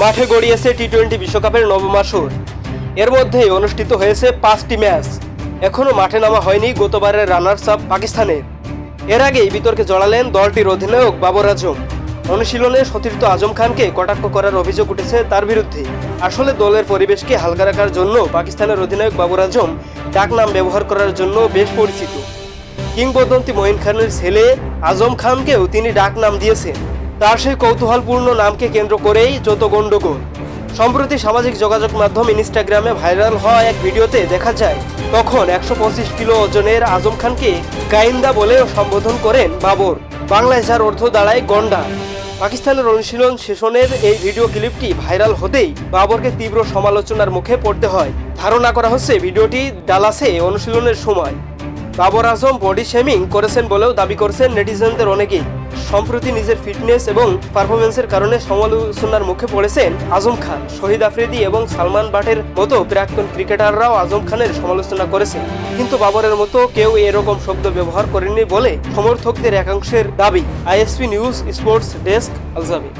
মাঠে গড়িয়েছে টি-20 বিশ্বকাপের নবম আসর। এর মধ্যেই অনুষ্ঠিত হয়েছে 5টি ম্যাচ। এখনও মাঠে নামা হয়নি গতবারের রানার্স আপ পাকিস্তানের। এর আগেই বিতর্কে জড়ালেন দলটির অধিনায়ক বাবর আজম। অনুশীলনে সতীর্থ আজম খানকে কটাক্ষ করার অভিযোগ উঠেছে তার বিরুদ্ধে। আসলে দলের পরিবেশকে হালকা রাখার জন্য পাকিস্তানের অধিনায়ক বাবর আজম ডাকনাম ব্যবহার করার জন্য বেশ পরিচিত। কিংবদন্তি মঈন খানের ছেলে আজম খানকেও তিনি ডাকনাম দিয়েছেন। তার সেই কৌতূহলপূর্ণ নামকে কেন্দ্র করেই যত গণ্ডগোল। সম্প্রতি সামাজিক যোগাযোগ মাধ্যম ইনস্টাগ্রামে ভাইরাল হওয়া এক ভিডিওতে দেখা যায় তখন 125 কিলো ওজনের আজম খানকে গাইন্দা বলে সম্বোধন করেন বাবর। বাংলায় যার অর্থ দাঁড়ায় গন্ডা। পাকিস্তানের অনুশীলন সেশনের এই ভিডিও ক্লিপটি ভাইরাল হতেই বাবরকে তীব্র সমালোচনার মুখে পড়তে হয়। ধারণা করা হচ্ছে ভিডিওটি ডালাসে অনুশীলনের সময় বাবর আজম বডি শেমিং করেছেন বলেও দাবি করছেন নেটিজেনদের অনেকেই। সম্প্রতি নিজের ফিটনেস এবং পারফরমেন্সের কারণে সমালোচনার মুখে পড়েছেন আজম খান। শহীদ আফ্রিদি এবং সালমান বাটের মতো প্রাক্তন ক্রিকেটাররাও আজম খানের সমালোচনা করেছেন, কিন্তু বাবরের মতো কেউ এরকম শব্দ ব্যবহার করেনি বলে সমর্থকদের একাংশের দাবি। আইএসপি নিউজ স্পোর্টস ডেস্ক, আল জামিন।